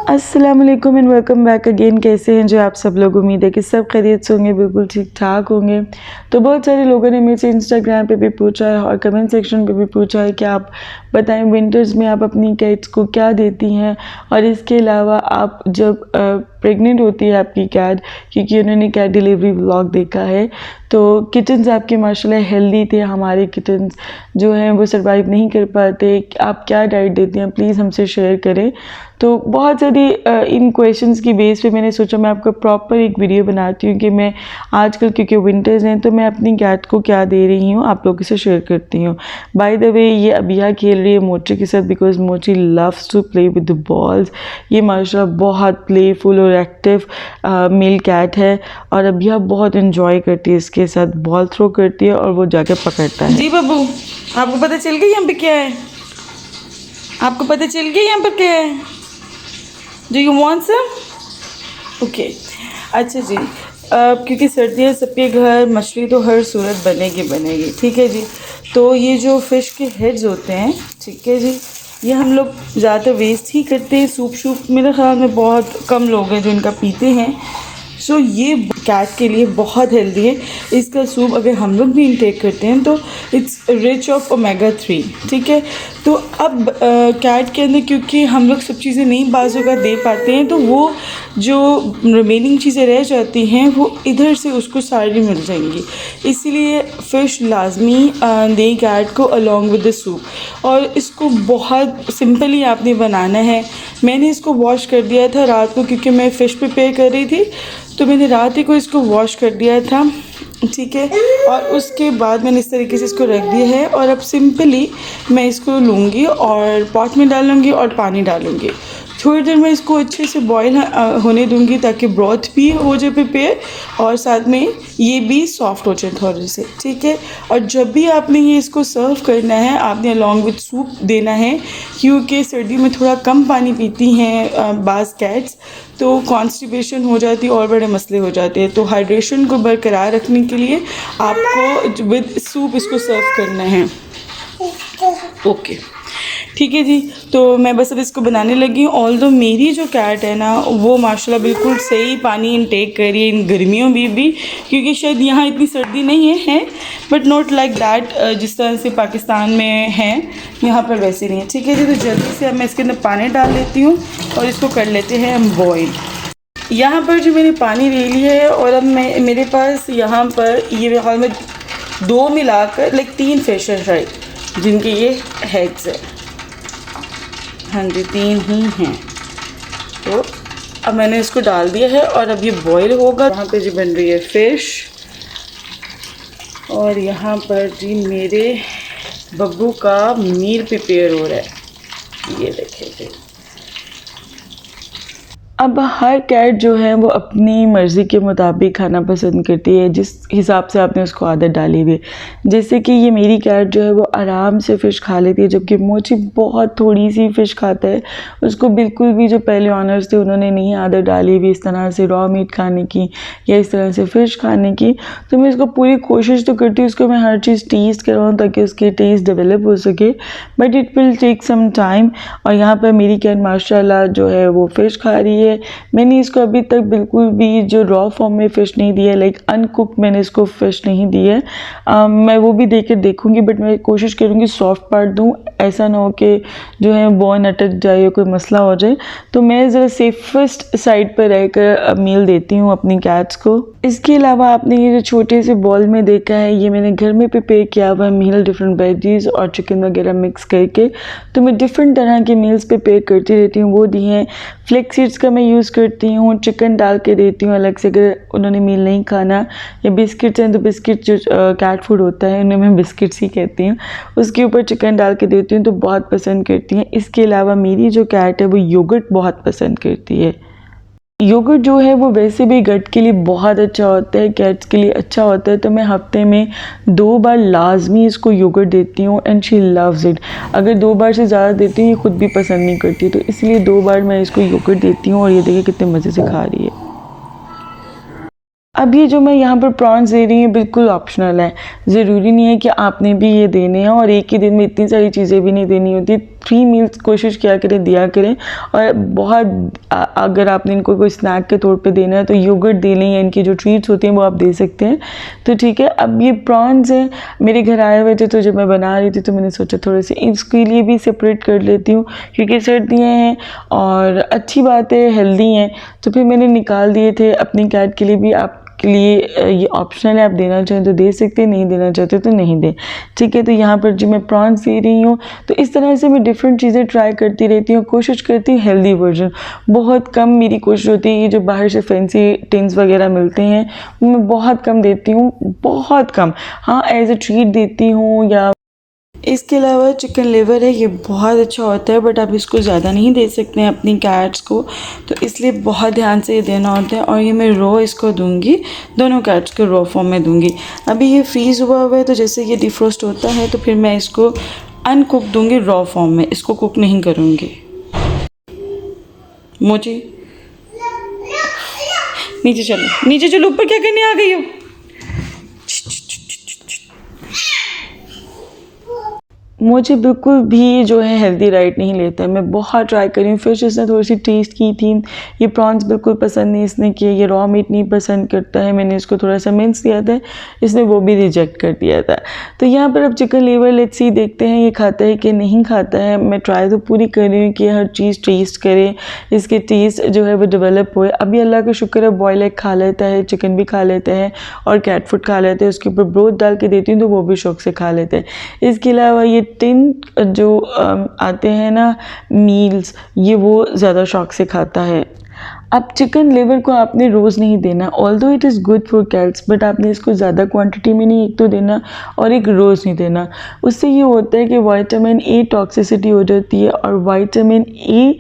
अस्सलाम वालेकुम and welcome back again. कैसे हैं जो आप सब लोग? उम्मीद है कि सब खैरियत से होंगे, बिल्कुल ठीक ठाक होंगे। तो बहुत सारे लोगों ने मेरे से इंस्टाग्राम पे भी पूछा है और कमेंट सेक्शन पे भी पूछा है कि आप बताएं विंटर्स में आप अपनी कैट्स को क्या देती हैं, और इसके अलावा आप जब प्रेग्नेंट होती है आपकी कैट, क्योंकि उन्होंने कैट डिलीवरी व्लॉग देखा है, तो किटन्स आपके माशाल्लाह हेल्दी थे। हमारे किटन्स जो हैं वो सर्वाइव नहीं कर पाते। आप क्या डाइट देती हैं प्लीज़ हमसे शेयर करें। तो बहुत सारी इन क्वेश्चंस की बेस पे मैंने सोचा मैं आपको प्रॉपर एक वीडियो बनाती हूँ कि मैं आजकल क्योंकि विंटर्स हैं तो मैं अपनी कैट को क्या दे रही हूँ आप लोगों से शेयर करती हूँ। बाय द वे ये अबिया खेल रही है मोची के साथ, because Mochi loves to play with the balls. ये माशाल्लाह बहुत प्लेफुल और एक्टिव मेल कैट है और अबिया बहुत इन्जॉय करती है इसके साथ, बॉल थ्रो करती है और वो जाके पकड़ता है। जी बाबू, आपको पता चल गया यहाँ पे क्या है? आपको पता चल गया यहाँ पर क्या है? Do you want some? Okay अच्छा जी, क्योंकि सर्दियाँ सबके घर मछली तो हर सूरत बनेगी, ठीक है जी। तो ये जो फ़िश के हेड्स होते हैं, ठीक है जी, ये हम लोग ज़्यादातर वेस्ट ही करते हैं। सूप मेरे ख्याल में बहुत कम लोग हैं जो इनका पीते हैं। सो ये कैट के लिए बहुत हेल्दी है। इसका सूप अगर हम लोग भी इंटेक करते हैं तो इट्स रिच ऑफ ओमेगा 3, ठीक है। तो अब कैट के अंदर क्योंकि हम लोग सब चीज़ें नहीं बाज़ों का दे पाते हैं, तो वो जो रिमेनिंग चीज़ें रह जाती हैं वो इधर से उसको सारी मिल जाएंगी। इसीलिए फ़िश लाजमी दें कैट को अलॉन्ग विद द सूप। और इसको बहुत सिंपली आपने बनाना है। मैंने इसको वॉश कर दिया था रात को, क्योंकि मैं फ़िश प्रिपेयर कर रही थी, तो मैंने रात ही को इसको वॉश कर दिया था, ठीक है। और उसके बाद मैंने इस तरीके से इसको रख दिया है। और अब सिंपली मैं इसको लूँगी और पॉट में डालूँगी और पानी डालूँगी। थोड़ी देर मैं इसको अच्छे से बॉईल होने दूँगी ताकि ब्रॉथ भी हो जाए प्रिपेयर और साथ में ये भी सॉफ्ट हो जाए थोड़े से, ठीक है। और जब भी आपने ये इसको सर्व करना है आपने अलॉन्ग विद सूप देना है, क्योंकि सर्दी में थोड़ा कम पानी पीती हैं बाज़ कैट्स, तो कॉन्स्टिपेशन हो जाती है और बड़े मसले हो जाते हैं। तो हाइड्रेशन को बरकरार रखने के लिए आपको विद सूप इसको सर्व करना है। ओके ठीक है जी। तो मैं बस अब इसको बनाने लगी हूँ। ऑल्दो मेरी जो कैट है ना वो माशाल्लाह बिल्कुल सही पानी इनटेक कर रही है इन गर्मियों में भी, क्योंकि शायद यहाँ इतनी सर्दी नहीं है, बट नॉट लाइक दैट जिस तरह से पाकिस्तान में है यहाँ पर वैसे नहीं है, ठीक है जी। तो जल्दी से अब मैं इसके अंदर पानी डाल लेती हूँ और इसको कर लेते हैं हम बॉयल। यहाँ पर जो मैंने पानी ले लिया है और अब मेरे पास यहाँ पर ये मेरे ख्याल में 2 मिलाकर लाइक 3 फिश है शायद जिनके ये हेड्स है। हाँ जी 3 ही हैं। तो अब मैंने इसको डाल दिया है और अब ये बॉईल होगा। यहाँ पे जी बन रही है फ़िश और यहाँ पर जी मेरे बब्बू का मील प्रिपेयर हो रहा है, ये देखिए जी। अब हर कैट जो है वो अपनी मर्ज़ी के मुताबिक खाना पसंद करती है, जिस हिसाब से आपने उसको आदत डाली हुई। जैसे कि ये मेरी कैट जो है वो आराम से फ़िश खा लेती है, जबकि मोची बहुत थोड़ी सी फ़िश खाता है। उसको बिल्कुल भी जो पहले ऑनर्स थे उन्होंने नहीं आदत डाली हुई इस तरह से रॉ मीट खाने की या इस तरह से फ़िश खाने की। तो मैं इसको पूरी कोशिश तो करती हूँ उसको मैं हर चीज़ टेस्ट कराऊँ ताकि उसके टेस्ट डेवलप हो सके, but it will take some time. और यहाँ पर मेरी कैट माशाल्लाह जो है वो फ़िश खा रही है। मैंने इसको अभी तक बिल्कुल भी जो रॉ फॉर्म में फ़िश नहीं दी है, लाइक अनकुक्ड मैंने इसको फ़िश नहीं दी है। मैं वो भी देकर देखूंगी, बट मैं कोशिश करूंगी सॉफ्ट पार्ट दूं, ऐसा ना हो कि जो है बोन अटक जाए या कोई मसला हो जाए। तो मैं ज़रा सेफेस्ट साइड पर रहकर मील देती हूँ अपनी कैट्स को। इसके अलावा आपने ये जो छोटे से बॉल में देखा है ये मैंने घर में प्रिपेयर किया हुआ मील, डिफरेंट वेजीज और चिकन वगैरह मिक्स करके। तो मैं डिफरेंट तरह के मील्स प्रिपेयर करती रहती हूँ। वो दी हैं फ्लेक्स सीड्स का मैं यूज़ करती हूँ, चिकन डाल के देती हूँ अलग से अगर उन्होंने मील नहीं खाना, या बिस्किट्स हैं तो बिस्किट जो कैट फूड होता है उन्हें मैं बिस्किट्स ही कहती हूँ, उसके ऊपर चिकन डाल के देती हूँ तो बहुत पसंद करती हैं। इसके अलावा मेरी जो कैट है वो योगर्ट बहुत पसंद करती है। योगर्ट जो है वो वैसे भी गट के लिए बहुत अच्छा होता है, कैट्स के लिए अच्छा होता है। तो मैं हफ्ते में 2 बार लाजमी इसको योगर्ट देती हूँ एंड शी लव्स इट। अगर 2 बार से ज़्यादा देती हूँ ये खुद भी पसंद नहीं करती, तो इसलिए 2 बार मैं इसको योगर्ट देती हूँ और ये देखिए कितने मज़े से खा रही है। अब ये जो मैं यहाँ पर प्रॉन्स दे रही हूँ बिल्कुल ऑप्शनल है, ज़रूरी नहीं है कि आपने भी ये देने हैं और एक ही दिन में इतनी सारी चीज़ें भी नहीं देनी होती। 3 मील्स कोशिश किया करें, दिया करें। और बहुत अगर आपने इनको कोई स्नैक के तौर पे देना है तो योगर्ट दे लें, या इनकी जो ट्रीट्स होती हैं वो आप दे सकते हैं। तो ठीक है, अब ये प्रॉन्स हैं, मेरे घर आए हुए थे तो जब मैं बना रही थी तो मैंने सोचा थोड़े से इसके लिए भी सेपरेट कर लेती हूँ, क्योंकि सर्दियाँ हैं और अच्छी बात है, हेल्दी हैं। तो फिर मैंने निकाल दिए थे अपनी कैट के लिए भी। आप के लिए ये ऑप्शनल है, आप देना चाहें तो दे सकते हैं, नहीं देना चाहते तो नहीं दें। ठीक है, तो यहाँ पर जो मैं प्रॉन्स दे रही हूँ, तो इस तरह से मैं डिफरेंट चीज़ें ट्राई करती रहती हूँ, कोशिश करती हूँ हेल्दी वर्जन। बहुत कम मेरी कोशिश होती है, ये जो बाहर से फैंसी टिन्स वगैरह मिलते हैं वो मैं बहुत कम देती हूँ, बहुत कम। हाँ, एज ए ट्रीट देती हूँ। या इसके अलावा चिकन लिवर है, ये बहुत अच्छा होता है, बट आप इसको ज़्यादा नहीं दे सकते हैं अपनी कैट्स को, तो इसलिए बहुत ध्यान से ये देना होता है। और ये मैं रॉ इसको दूंगी, दोनों कैट्स को रॉ फॉर्म में दूंगी। अभी ये फ्रीज़ हुआ हुआ है, तो जैसे ये डिफ्रोस्ट होता है तो फिर मैं इसको अनकुक दूंगी रॉ फॉर्म में, इसको कुक नहीं करूँगी। मोची नीचे चलो, नीचे चलो, ऊपर क्या करने आ गई हो? मुझे बिल्कुल भी जो है हेल्दी डाइट नहीं लेता है। मैं बहुत ट्राई करी हूँ, फिश इसने थोड़ी सी टेस्ट की थी, ये प्रॉन्स बिल्कुल पसंद नहीं इसने किए, ये रॉ मीट नहीं पसंद करता है, मैंने इसको थोड़ा सा मिन्स दिया था, इसने वो भी रिजेक्ट कर दिया था। तो यहाँ पर अब चिकन लिवर लेट्स सी देखते हैं ये खाता है कि नहीं खाता है। मैं ट्राई तो पूरी कर रही हूँ कि हर चीज़ टेस्ट करे, इसके टेस्ट जो है वो डेवलप होए। अभी अल्लाह का शुक्र है बॉयल एग खा लेता है, चिकन भी खा लेता है और कैट फूड खा लेते हैं, उसके ऊपर ब्रोथ डाल के देती हूँ तो वो भी शौक से खा लेते हैं। इसके अलावा ये टिन जो आते हैं ना मील्स, ये वो ज़्यादा शौक से खाता है। अब चिकन लिवर को आपने रोज़ नहीं देना, although it is good for cats, but आपने इसको ज़्यादा क्वांटिटी में नहीं एक तो देना और एक रोज़ नहीं देना। उससे ये होता है कि विटामिन ए टॉक्सिसिटी हो जाती है, और विटामिन ए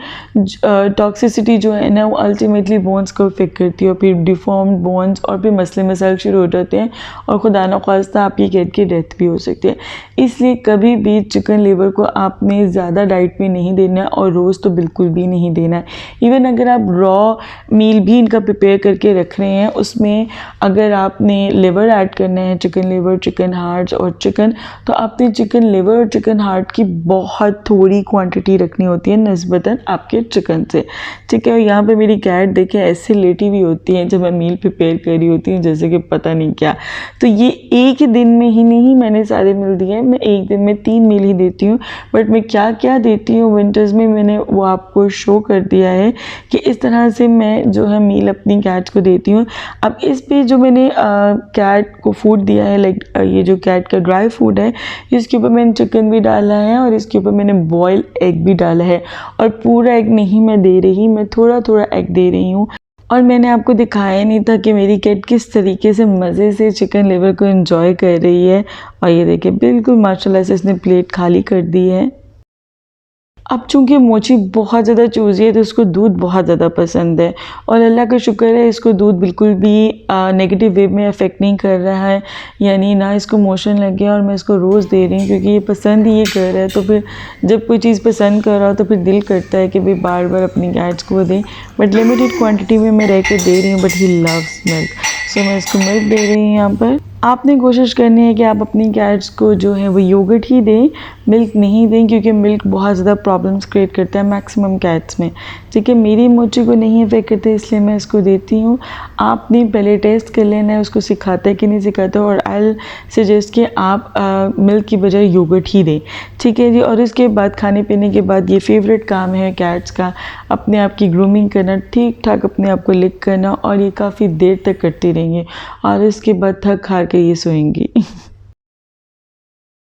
टॉक्सिसिटी जो है ना वो अल्टीमेटली बोन्स को अफेक्ट करती है, और फिर डिफॉर्म्ड बोन्स और फिर मसले मसाइल शुरू हो जाते हैं, और खुदा न ख्वास्ता आपकी कैट की डेथ भी हो सकती है। इसलिए कभी भी चिकन लिवर को आपने ज़्यादा डाइट में नहीं देना है, और रोज़ तो बिल्कुल भी नहीं देना है। इवन अगर आप रॉ मील भी इनका प्रिपेयर करके रख रहे हैं, उसमें अगर आपने लिवर ऐड करना है, चिकन लिवर, चिकन हार्ट्स और चिकन, तो आपने चिकन लिवर और चिकन हार्ट की बहुत थोड़ी क्वांटिटी रखनी होती है निस्बतन आपके चिकन से। ठीक है, और यहाँ पे मेरी कैट देखें ऐसे लेटी हुई होती है जब मैं मील प्रिपेयर कर रही होती हूँ, जैसे कि पता नहीं क्या। तो ये एक ही दिन में ही नहीं मैंने सारे मील दिए हैं, मैं एक दिन में 3 मील ही देती हूँ, बट मैं क्या क्या देती हूँ विंटर्स में मैंने वो आपको शो कर दिया है कि इस तरह से मैं जो है मील अपनी कैट को देती हूँ। अब इस पे जो मैंने कैट को फूड दिया है, लाइक ये जो कैट का ड्राई फूड है, इसके ऊपर मैंने चिकन भी डाला है और इसके ऊपर मैंने बॉयल एग भी डाला है। और पूरा एग नहीं मैं दे रही, मैं थोड़ा थोड़ा एग दे रही हूँ। और मैंने आपको दिखाया नहीं था कि मेरी कैट किस तरीके से मज़े से चिकन लिवर को एंजॉय कर रही है। और ये देखिए बिल्कुल माशाल्लाह से इसने प्लेट खाली कर दी है। अब चूँकि मोची बहुत ज़्यादा चूज़ी है तो उसको दूध बहुत ज़्यादा पसंद है, और अल्लाह का शुक्र है इसको दूध बिल्कुल भी नेगेटिव वे में अफेक्ट नहीं कर रहा है, यानी ना इसको मोशन लग गया। और मैं इसको रोज़ दे रही हूँ क्योंकि ये पसंद ही ये कर रहा है। तो फिर जब कोई चीज़ पसंद कर रहा हो तो फिर दिल करता है कि भाई बार बार अपनी कैट्स को दें, बट लिमिटेड क्वान्टिटी में मैं रह कर दे रही हूँ। बट ही लव्स मिल्क, सो मैं इसको मिल्क दे रही हूँ। यहाँ पर आपने कोशिश करनी है कि आप अपनी कैट्स को जो है वो योगर्ट ही दें, मिल्क नहीं दें, क्योंकि मिल्क बहुत ज़्यादा प्रॉब्लम्स क्रिएट करता है मैक्सिमम कैट्स में। ठीक है, मेरी मोची को नहीं अफेक्ट करते इसलिए मैं इसको देती हूँ। आपने पहले टेस्ट कर लेना है उसको सिखाता है कि नहीं सिखाता, और आई सजेस्ट कि आप मिल्क की बजाय योगर्ट ही दें। ठीक है जी। और इसके बाद खाने पीने के बाद ये फेवरेट काम है कैट्स का, अपने आप की ग्रूमिंग करना, ठीक ठाक अपने आप को लिक करना, और ये काफ़ी देर तक करती रहेंगी और इसके बाद थक हार के ये सोएंगी।